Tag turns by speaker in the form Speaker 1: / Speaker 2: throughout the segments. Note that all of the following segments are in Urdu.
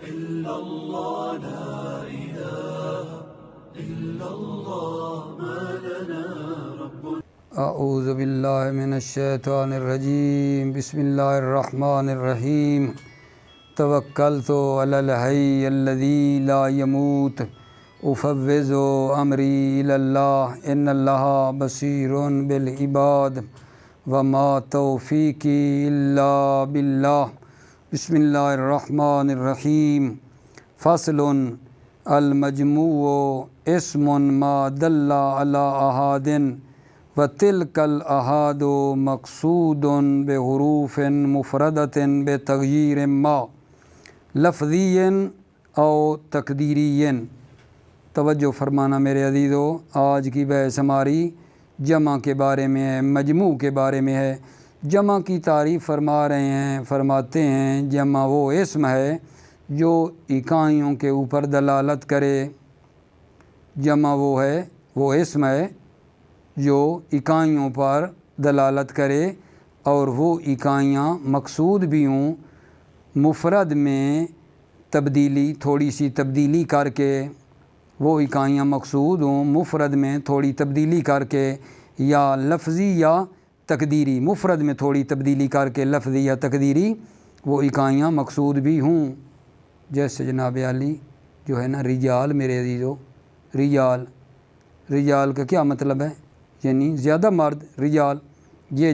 Speaker 1: إلا الله لا إله إلا الله ما لنا رب.
Speaker 2: اعوذ باللہ من الشیطان الرجیم بسم اللہ الرحمن الرحیم توکلت علی الحی الذی لا يموت افوض امری الی اللہ ان اللہ بصیر بالعباد وما توفیقی الا باللہ. بسم اللہ الرحمن الرحیم. فصل المجموع اسم ما دل علی احاد وتلک الاحاد مقصود بحروف مفردۃ بتغییر ما لفظی او تقدیری. توجہ فرمانا میرے عزیزو، آج کی بحث ہماری جمع کے بارے میں ہے، مجموع کے بارے میں ہے. جمع کی تعریف فرما رہے ہیں، فرماتے ہیں جمع وہ اسم ہے جو اکائیوں کے اوپر دلالت کرے. جمع وہ اسم ہے جو اکائیوں پر دلالت کرے اور وہ اکائیاں مقصود بھی ہوں، مفرد میں تھوڑی سی تبدیلی کر کے وہ اکائیاں مقصود ہوں، مفرد میں تھوڑی تبدیلی کر کے، یا لفظی یا تقدیری، مفرد میں تھوڑی تبدیلی کر کے لفظی یا تقدیری وہ اکائیاں مقصود بھی ہوں. جیسے جناب علی جو ہے نا رجال، میرے عزیزو، رجال کا کیا مطلب ہے؟ یعنی زیادہ مرد. رجال یہ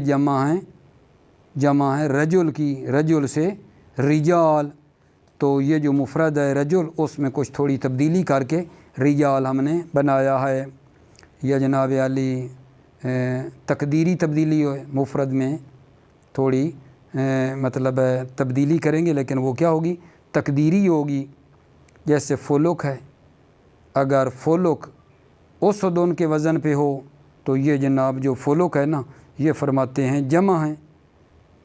Speaker 2: جمع ہے رجل کی، رجل سے رجال. تو یہ جو مفرد ہے رجل، اس میں کچھ تھوڑی تبدیلی کر کے رجال ہم نے بنایا ہے. یا جناب علی تقدیری تبدیلی ہے، مفرد میں تھوڑی مطلب تبدیلی کریں گے، لیکن وہ کیا ہوگی؟ تقدیری ہوگی. جیسے فلک ہے، اگر فلک اسدن کے وزن پہ ہو تو یہ جناب جو فلک ہے نا، یہ فرماتے ہیں جمع ہے،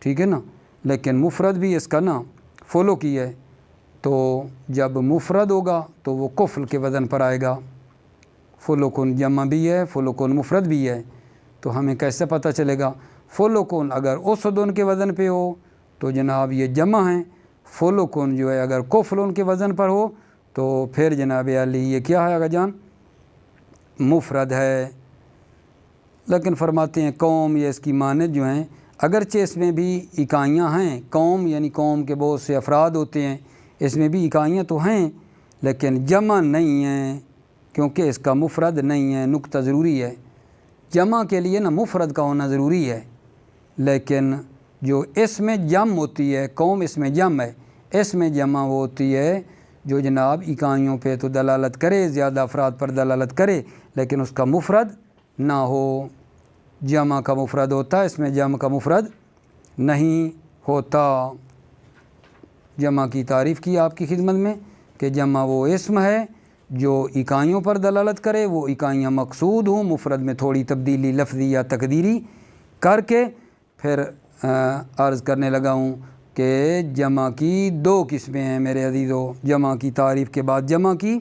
Speaker 2: ٹھیک ہے نا، لیکن مفرد بھی اس کا نا فلک ہی ہے. تو جب مفرد ہوگا تو وہ کفل کے وزن پر آئے گا. فلکن جمع بھی ہے، فلکن مفرد بھی ہے. تو ہمیں کیسے پتہ چلے گا؟ فلکن اگر اسدن کے وزن پہ ہو تو جناب یہ جمع ہیں. فلکن جو ہے اگر کفلن کے وزن پر ہو تو پھر جناب علی یہ کیا ہے آگا جان؟ مفرد ہے. لیکن فرماتے ہیں قوم یا اس کی مانند جو ہیں، اگرچہ اس میں بھی اکائیاں ہیں، قوم یعنی قوم کے بہت سے افراد ہوتے ہیں، اس میں بھی اکائیاں تو ہیں لیکن جمع نہیں ہیں، کیونکہ اس کا مفرد نہیں ہے. نقطہ ضروری ہے، جمع کے لیے نا مفرد کا ہونا ضروری ہے. لیکن جو اس میں جمع ہوتی ہے، قوم اس میں جمع ہے، اس میں جمع وہ ہوتی ہے جو جناب اکائیوں پہ تو دلالت کرے، زیادہ افراد پر دلالت کرے، لیکن اس کا مفرد نہ ہو. جمع کا مفرد ہوتا ہے، اس میں جمع کا مفرد نہیں ہوتا. جمع کی تعریف کی آپ کی خدمت میں کہ جمع وہ اسم ہے جو اکائیوں پر دلالت کرے، وہ اکائیاں مقصود ہوں، مفرد میں تھوڑی تبدیلی لفظی یا تقدیری کر کے. پھر عرض کرنے لگا ہوں کہ جمع کی دو قسمیں ہیں میرے عزیزو. جمع کی تعریف کے بعد جمع کی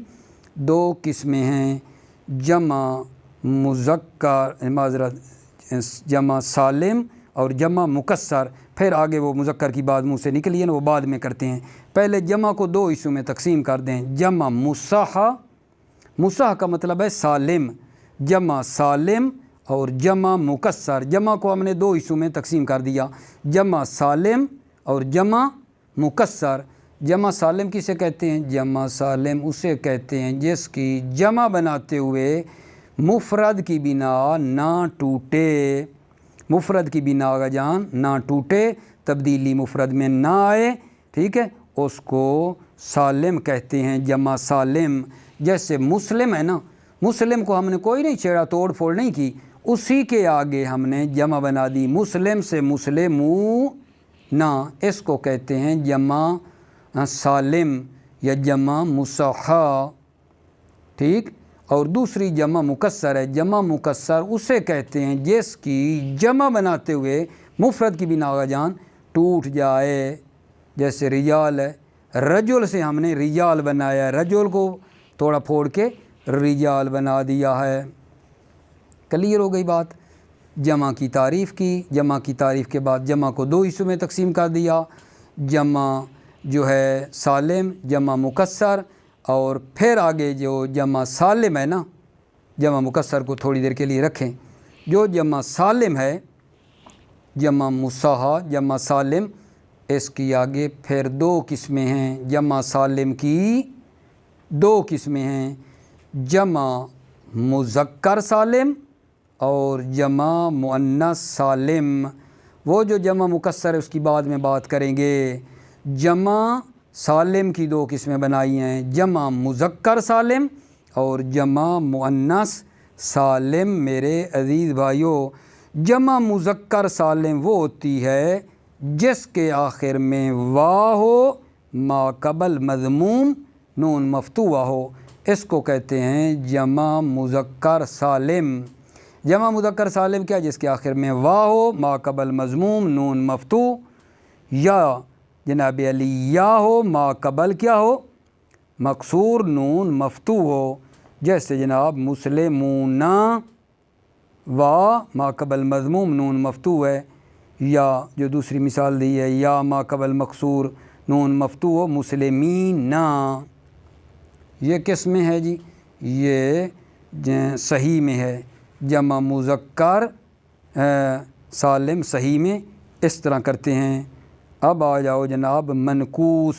Speaker 2: دو قسمیں ہیں، جمع مذکر، معذرت، جمع سالم اور جمع مکسر. پھر آگے وہ مذکر کی بات منہ سے نکلی ہے نا، وہ بعد میں کرتے ہیں. پہلے جمع کو دو حصوں میں تقسیم کر دیں. جمع مصح کا مطلب ہے سالم، جمع سالم اور جمع مکسر. جمع کو ہم نے دو حصوں میں تقسیم کر دیا، جمع سالم اور جمع مکسر. جمع سالم کسے کہتے ہیں؟ جمع سالم اسے کہتے ہیں جس کی جمع بناتے ہوئے مفرد کی بنا نہ ٹوٹے. مفرد کی بنا کا جان نہ ٹوٹے، تبدیلی مفرد میں نہ آئے، ٹھیک ہے، اس کو سالم کہتے ہیں، جمع سالم. جیسے مسلم ہے نا، مسلم کو ہم نے کوئی نہیں چھیڑا، توڑ پھوڑ نہیں کی، اسی کے آگے ہم نے جمع بنا دی. مسلم سے مسلمون، اس کو کہتے ہیں جمع سالم یا جمع مصحح، ٹھیک. اور دوسری جمع مکسر ہے. جمع مکسر اسے کہتے ہیں جس کی جمع بناتے ہوئے مفرد کی بنا کا جان ٹوٹ جائے. جیسے رجال ہے، رجل سے ہم نے رجال بنایا ہے، رجل کو تھوڑا پھوڑ کے رجال بنا دیا ہے. کلیئر ہو گئی بات؟ جمع کی تعریف کی، جمع کی تعریف کے بعد جمع کو دو حصوں میں تقسیم کر دیا، جمع جو ہے سالم جمع مکسر، اور پھر آگے جو جمع سالم ہے نا، جمع مکسر کو تھوڑی دیر کے لیے رکھیں، جو جمع سالم ہے، جمع مصحح جمع سالم، اس کی آگے پھر دو قسمیں ہیں، جمع سالم کی دو قسمیں ہیں، جمع مذکر سالم اور جمع مؤنث سالم۔ وہ جو جمع مکسر ہے اس کی بعد میں بات کریں گے۔ جمع سالم کی دو قسمیں بنائی ہیں، جمع مذکر سالم اور جمع مؤنث سالم۔ میرے عزیز بھائیوں، جمع مذکر سالم وہ ہوتی ہے جس کے آخر میں واو ہو، ما قبل مضموم نون مفتوحہ ہو، اس کو کہتے ہیں جمع مذکر سالم۔ جمع مذکر سالم کیا؟ جس کے آخر میں واو ہو، ما قبل مضموم نون مفتوح، یا جناب علی یا ہو، ما قبل کیا ہو؟ مکسور نون مفتوح ہو، جیسے جناب مسلمون، و ما قبل مضموم نون مفتوح ہے، یا جو دوسری مثال دی ہے یا ما قبل مکسور نون مفتوح ہو، مسلمین۔ یہ کس میں ہے جی؟ یہ صحیح میں ہے، جمع مذکر سالم صحیح میں اس طرح کرتے ہیں۔ اب آ جاؤ جناب منقوص۔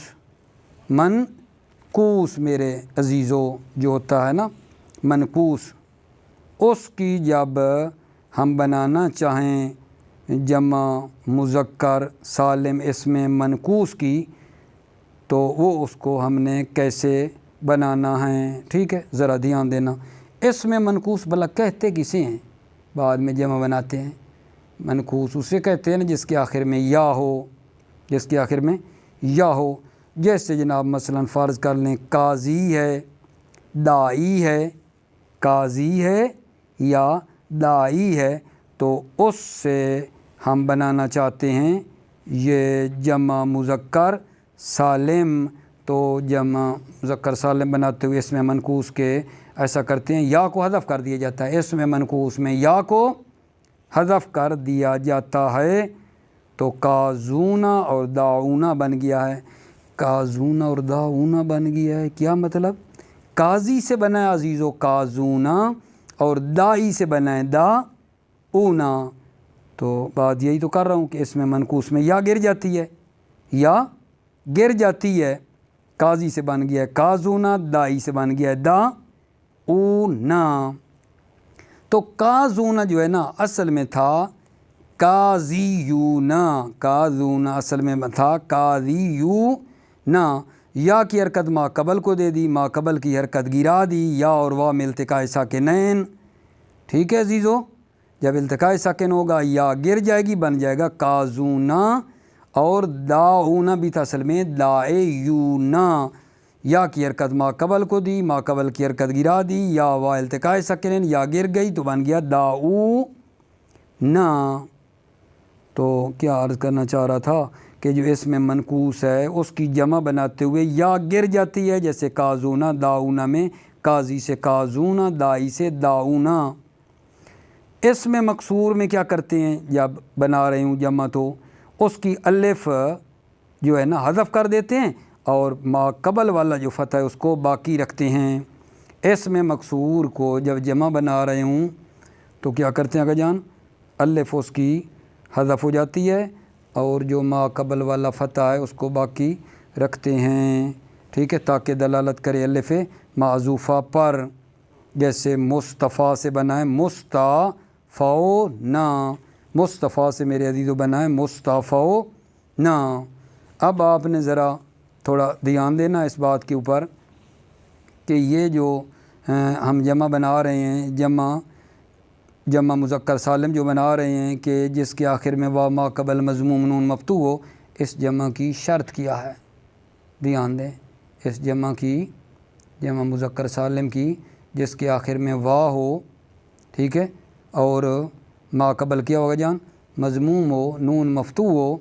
Speaker 2: منقوص میرے عزیزو جو ہوتا ہے نا منقوص، اس کی جب ہم بنانا چاہیں جمع مذکر سالم اس میں منقوص کی، تو وہ اس کو ہم نے کیسے بنانا ہے، ٹھیک ہے، ذرا دھیان دینا۔ اس میں منقوص بھلا کہتے کسے ہیں؟ بعد میں جمع بناتے ہیں منقوص اسے کہتے ہیں نا جس کے آخر میں یا ہو، جس کے آخر میں یا ہو۔ جیسے جناب مثلا فرض کر لیں قاضی ہے، داعی ہے، قاضی ہے یا داعی ہے، تو اس سے ہم بنانا چاہتے ہیں یہ جمع مذکر سالم۔ تو جمع مذکر سالم بناتے ہوئے اس میں منقوص کے ایسا کرتے ہیں، یا کو حذف کر دیا جاتا ہے، اس میں منقوص میں یا کو حذف کر دیا جاتا ہے، تو قاضون اور داعون بن گیا ہے۔ قاضون اور داعون بن گیا ہے، کیا مطلب؟ قاضی سے بنا ہے عزیزو قاضون، اور داعی سے بنا ہے داعون۔ تو بات یہی تو کر رہا ہوں کہ اس میں منقوص میں یا گر جاتی ہے، یا گر جاتی ہے۔ قاضی سے بن گیا ہے قاضون، داعی سے بن گیا ہے داعون۔ تو قاضون جو ہے نا اصل میں تھا قاضیون، قاضون اصل میں تھا قاضیون۔ یا کی حرکت ما قبل کو دے دی، ما قبل کی حرکت گرا دی، یا اور واو میں التقاء ساکنین، ٹھیک ہے عزیزو۔ جب التقاء ساکن ہوگا یا گر جائے گی، بن جائے گا قاضون، اور داعون بھی تھا اصل میں داعیون۔ یا کی حرکت ما قبل کو دی، ما قبل کی حرکت گرا دی، یا واو التقاء ساکنین، یا گر گئی تو بن گیا داعون۔ تو کیا عرض کرنا چاہ رہا تھا کہ جو اس میں منقوص ہے اس کی جمع بناتے ہوئے یا گر جاتی ہے، جیسے قاضون داعون میں، قاضی سے قاضون، داعی سے داعون۔ اس میں مکسور میں کیا کرتے ہیں؟ جب بنا رہے ہوں جمع تو اس کی الف جو ہے نا حذف کر دیتے ہیں، اور ما قبل والا جو فتح ہے اس کو باقی رکھتے ہیں۔ اس میں مکسور کو جب جمع بنا رہے ہوں تو کیا کرتے ہیں آقا جان؟ الف اس کی حذف ہو جاتی ہے، اور جو ما قبل والا فتح ہے اس کو باقی رکھتے ہیں، ٹھیک ہے، تاکہ دلالت کرے الف معذوفہ پر۔ جیسے مصطفیٰ سے بنا ہے مصطفون، مصطفیٰ سے میرے عزیزو بنا ہے مصطفون۔ اب آپ نے ذرا تھوڑا دھیان دینا اس بات کے اوپر کہ یہ جو ہم جمع بنا رہے ہیں، جمع مذکر سالم جو بنا رہے ہیں کہ جس کے آخر میں واو ما قبل مضموم نون مفتوح ہو، اس جمع کی شرط کیا ہے؟ دھیان دیں، اس جمع مذکر سالم کی جس کے آخر میں واو ہو، ٹھیک ہے، اور ما قبل کیا ہوگا جان؟ مضموم ہو، نون مفتوح ہو،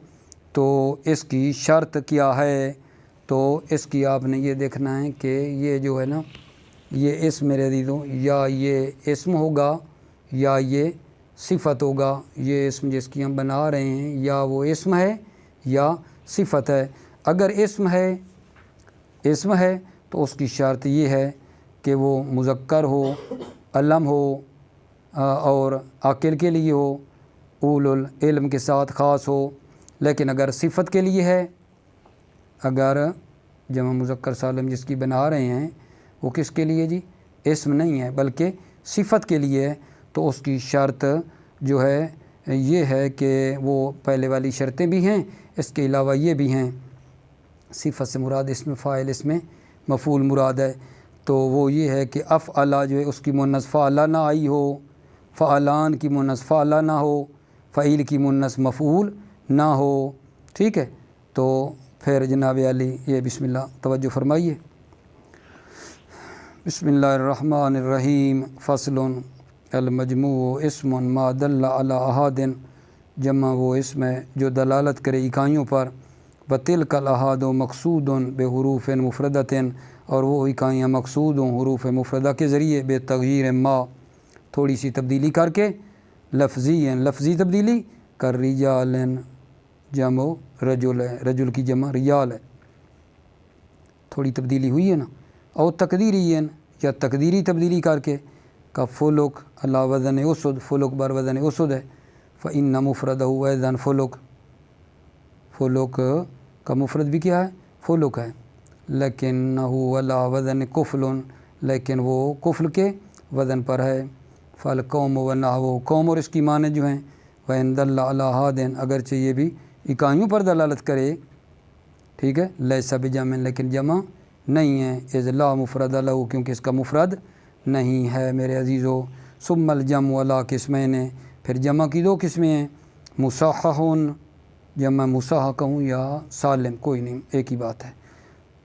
Speaker 2: تو اس کی شرط کیا ہے؟ تو اس کی آپ نے یہ دیکھنا ہے کہ یہ جو ہے نا یہ اسم میرے عزیزوں، یا یہ اسم ہوگا یا یہ صفت ہوگا۔ یہ اسم جس کی ہم بنا رہے ہیں یا وہ اسم ہے یا صفت ہے۔ اگر اسم ہے تو اس کی شرط یہ ہے کہ وہ مذکر ہو، علم ہو اور عاقل کے لیے ہو، اول العلم کے ساتھ خاص ہو۔ لیکن اگر صفت کے لیے ہے، اگر جمع مذکر سالم جس کی بنا رہے ہیں وہ کس کے لیے جی؟ اسم نہیں ہے بلکہ صفت کے لیے ہے، تو اس کی شرط جو ہے یہ ہے کہ وہ پہلے والی شرطیں بھی ہیں، اس کے علاوہ یہ بھی ہیں۔ صفت سے مراد اسم فاعل، اسم مفعول مراد ہے، تو وہ یہ ہے کہ افعلا جو ہے اس کی مؤنث فعلا نہ آئی ہو، فعلان کی مؤنث فعلا نہ ہو، فعیل کی مؤنث مفعول نہ ہو، ٹھیک ہے۔ تو پھر جناب علی یہ بسم اللہ توجہ فرمائیے۔ بسم اللہ الرحمن الرحیم۔ فصل المجموع اسم ما دل علی احاد، جمع وہ اسم ہے جو دلالت کرے اکائیوں پر، وتلک الاحاد مقصود بحروف مفردۃ، اور وہ اکائیاں مقصود ہوں حروف مفردہ کے ذریعے، بے تغییر ما تھوڑی سی تبدیلی کر کے، لفظی تبدیلی، کر رجال جمع رجل ہے، رجل کی جمع ریال ہے، تھوڑی تبدیلی ہوئی ہے نا، اور تقدیری یا تقدیری تبدیلی کر کے، کا فلک علی وزن اسد، فلک بر وزن اسد ہے، فإن مفردہ ایضا فلک، فلک کا مفرد بھی کیا ہے؟ فلک ہے، لیکنہ علی وزن کفل، لیکن وہ کفل کے وزن پر ہے، فالقوم ونحو، قوم اور اس کی معنی جو ہیں، وإن دل علی احاد، اگرچہ یہ بھی اکائیوں پر دلالت کرے، ٹھیک ہے، لیس بجمع، لیکن جمع نہیں ہے، اذ لا مفرد لہ، کیونکہ اس کا مفرد نہیں ہے میرے عزیزو۔ ثم الجمع علی قسمین، پھر جمع کی دو قسمیں ہیں، مصحح، جمع مصحح کہوں یا سالم کوئی نہیں، ایک ہی بات ہے۔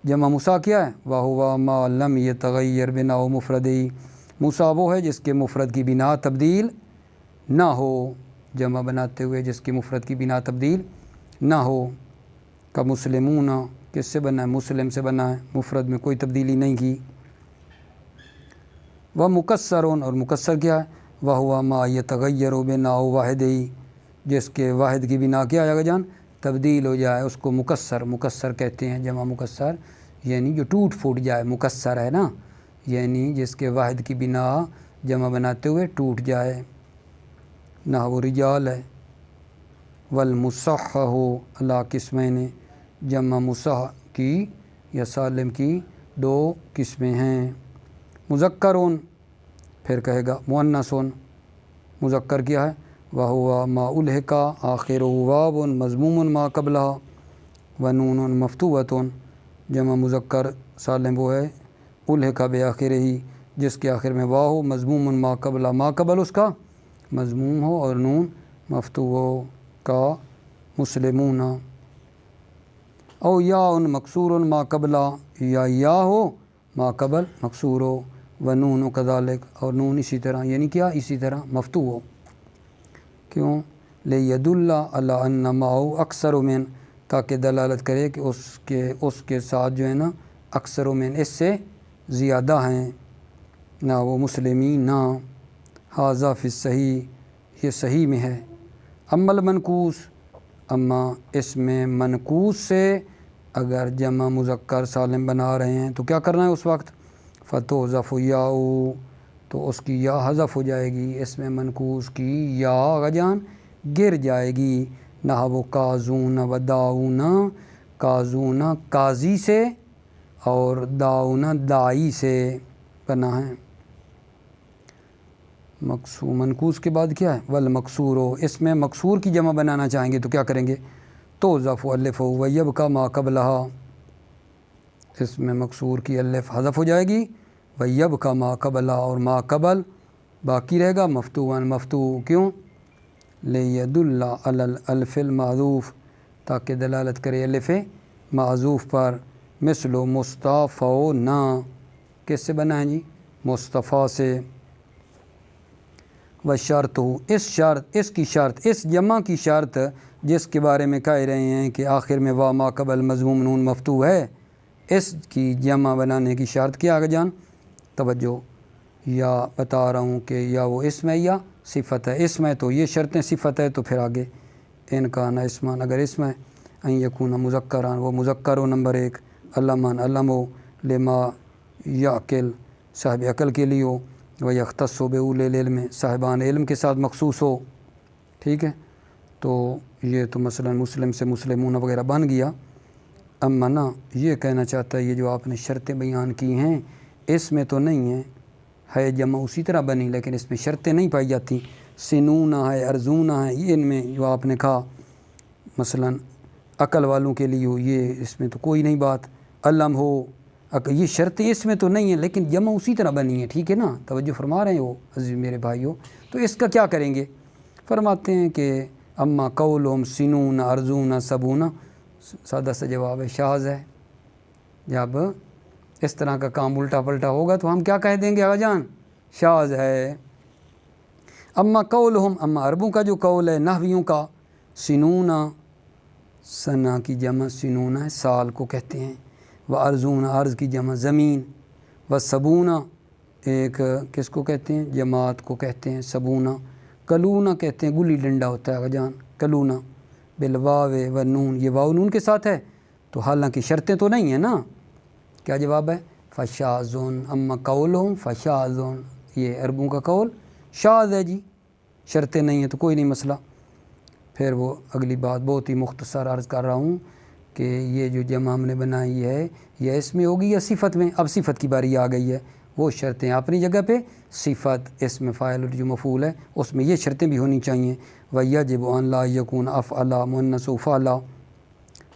Speaker 2: جمع مصحح کیا ہے؟ وہو ما لم یتغیر بناء مفردہ، مصحح وہ ہے جس کے مفرد کی بنا تبدیل نہ ہو، جمع بناتے ہوئے جس کی مفرد کی بنا تبدیل نہ ہو، کا مسلمون، کس سے بنا ہے؟ مسلم سے بنا ہے، مفرد میں کوئی تبدیلی نہیں کی۔ وہ مکسر، اور مکسر کیا ہے؟ وہو ما یتغیر بناء واحدہ، جس کے واحد کی بنا کیا آئے گا جان؟ تبدیل ہو جائے، اس کو مکسر کہتے ہیں، جمع مکسر یعنی جو ٹوٹ پھوٹ جائے، مکسر ہے نا، یعنی جس کے واحد کی بنا جمع بناتے ہوئے ٹوٹ جائے، نہ وہ رجال ہے۔ والمصحح علی قسمین، جمع مصحح کی یا سالم کی دو قسمیں ہیں، مذکرون، پھر کہے گا مؤنثون، مذکر کیا ہے؟ وہو ما الحق آخرہ واو مضموم ما قبلہ ونون مفتوحۃ، جمع مذکر سالم وہ ہے الحق بآخرہ، جس کے آخر میں واو ہو، مضموم ما قبلہ، ما قبل اس کا مضموم ہو اور نون مفتوح ہو، کا مسلمون، او یا مکسور ما قبلہ، یا ہو ما قبل مکسور ہو، ونون کذالک، اور نون اسی طرح، یعنی کیا؟ اسی طرح مفتوح ہو، کیوں؟ لیدل علی ان معه اکثر من، تاکہ دلالت کرے کہ اس کے ساتھ جو ہے نا اکثر من، اس سے زیادہ ہیں، نہ وہ مسلمین نہ، ھذا فی الصحیح، یہ صحیح میں ہے۔ اما المنقوص، اما اس میں منقوص سے اگر جمع مذکر سالم بنا رہے ہیں تو کیا کرنا ہے اس وقت؟ فتحذف یاء، تو اس کی یا حذف ہو جائے گی، اس میں منقوص کی یا غجان گر جائے گی، نہ وہ کازون و داؤن، کازون قاضی سے اور داؤن دائی سے بنا ہے۔ منقوص کے بعد کیا ہے؟ والمکسور، اس میں مکسور کی جمع بنانا چاہیں گے تو کیا کریں گے؟ تحذف الف ویبقى ما قبلها، اس میں مکسور کی الف حذف ہو جائے گی، ویبقى ما قبلها، اور ما قبل باقی رہے گا مفتوحا، مفتوح کیوں؟ لیدل علی الالف المحذوف، تاکہ دلالت کرے الف محذوف پر، مثل مصطفیٰ، کس سے بنا ہے جی؟ مصطفیٰ سے۔ وشرط، اس کی شرط، اس جمع کی شرط جس کے بارے میں کہہ رہے ہیں کہ آخر میں وا ما قبل مضموم نون مفتوح ہے، اس کی جمع بنانے کی شرط کیا آگے جان؟ توجہ، یا بتا رہا ہوں کہ یا وہ اسم ہے یا صفت ہے، اسم ہے تو یہ شرطیں، صفت ہے تو پھر آگے ان کا نا اسمان، اگر اسم ہے ان یکون مذکران وہ مذکر ہو نمبر 1، علمان علم ہو، لما یعقل صاحب عقل کے لیے ہو، و یختص بأولی العلم صاحبان علم کے ساتھ مخصوص ہو، ٹھیک ہے۔ تو یہ تو مثلا مسلم سے مسلمون وغیرہ بن گیا۔ اما نا یہ کہنا چاہتا ہے یہ جو آپ نے شرطیں بیان کی ہیں اس میں تو نہیں ہے جمع اسی طرح بنی، لیکن اس میں شرطیں نہیں پائی جاتی، سنونا ہے، ارزونا ہے، یہ ان میں جو آپ نے کہا مثلا عقل والوں کے لیے ہو، یہ اس میں تو کوئی نہیں بات، علم ہو، یہ شرطیں اس میں تو نہیں ہیں، لیکن جمع اسی طرح بنی ہے، ٹھیک ہے نا، توجہ فرما رہے ہیں وہ عزیز میرے بھائیوں۔ تو اس کا کیا کریں گے؟ فرماتے ہیں کہ اما قولہم سنون ارزون سبون، سادہ سا جواب ہے شاذ ہے۔ جب اس طرح کا کام الٹا پلٹا ہوگا تو ہم کیا کہہ دیں گے آقا جان؟ شاذ ہے۔ اما قولہم، اما عربوں کا جو قول ہے نحویوں کا، سنونا سنا کی جمع سنونا ہے، سال کو کہتے ہیں، و ارزون ارض کی جمع زمین، و سبونا ایک کس کو کہتے ہیں؟ جماعت کو کہتے ہیں سبونا، کلونا کہتے ہیں گلی ڈنڈا ہوتا ہے آقا جان، کلونا بالواو و نون، یہ واو نون کے ساتھ ہے، تو حالانکہ شرطیں تو نہیں ہیں نا۔ کیا جواب ہے؟ فشاذن، اما قولہم فشاذن، یہ عربوں کا قول شاذ ہے جی، شرطیں نہیں ہیں تو کوئی نہیں مسئلہ۔ پھر وہ اگلی بات بہت ہی مختصر عرض کر رہا ہوں کہ یہ جو جمع ہم نے بنائی ہے یہ اس میں ہوگی یا صفت میں؟ اب صفت کی باری آ گئی ہے، وہ شرطیں اپنی جگہ پہ، صفت اس میں فاعل جو مفعول ہے اس میں یہ شرطیں بھی ہونی چاہیے۔ وَيَجِبُ أَنْ لَا يَكُونَ أَفْعَلَ مُؤَنَّثُ فَعْلَ،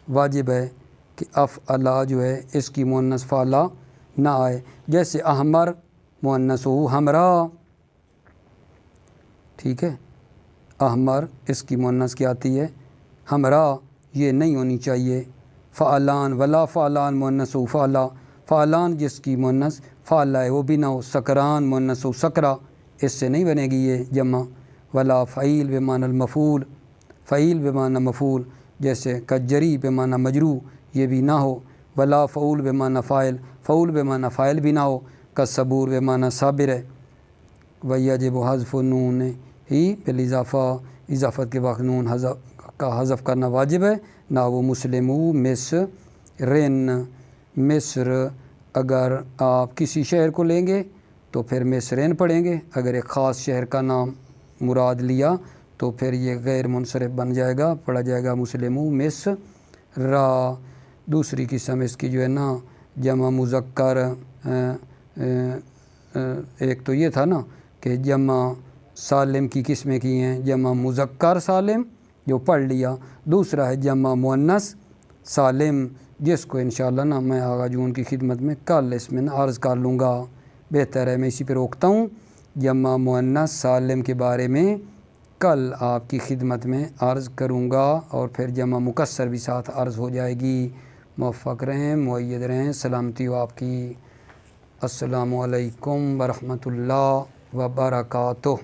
Speaker 2: واجب ہے کہ افعلا جو ہے اس کی مؤنث فعلا نہ آئے، جیسے احمر مؤنث ہو حمرا، ٹھیک ہے، احمر اس کی مؤنث کیا آتی ہے؟ حمرا، یہ نہیں ہونی چاہیے۔ فعلان ولا فعلان مؤنث ہو فعلا، فعلان جس کی مؤنث فعلا ہے وہ بھی نہ ہو، سکران مؤنث ہو سکرا، اس سے نہیں بنے گی یہ جمع۔ ولا فعیل بمعنی المفعول، فعیل بمعنی مفعول جیسے کجری بمعنی مجرو، یہ بھی نہ ہو۔ ولا فعول بمعنی فاعل، فعول بمعنی فاعل بھی نہ ہو، کصبور بمعنی صابر ہے۔ ویجب حذف نون ہی بالاضافہ، اضافت کے وقت نون کا حذف کرنا واجب ہے۔ نہ وہ مسلمو مصرن، مصر اگر آپ کسی شہر کو لیں گے تو پھر مصرین پڑھیں گے، اگر ایک خاص شہر کا نام مراد لیا تو پھر یہ غیر منصرف بن جائے گا، پڑھا جائے گا مسلمو مصرا۔ دوسری قسم اس کی جو ہے نا جمع مذکر، ایک تو یہ تھا نا کہ جمع سالم کی قسمیں کی ہیں، جمع مذکر سالم جو پڑھ لیا، دوسرا ہے جمع مؤنث سالم جس کو انشاءاللہ نا میں آغا جون کی خدمت میں کل اس میں عرض کر لوں گا، بہتر ہے میں اسی پہ روکتا ہوں۔ جمع مؤنث سالم کے بارے میں کل آپ کی خدمت میں عرض کروں گا، اور پھر جمع مکسر بھی ساتھ عرض ہو جائے گی۔ موفق رہیں، مؤید رہیں، سلامتی ہو آپ کی۔ السلام علیکم ورحمۃ اللہ وبرکاتہ۔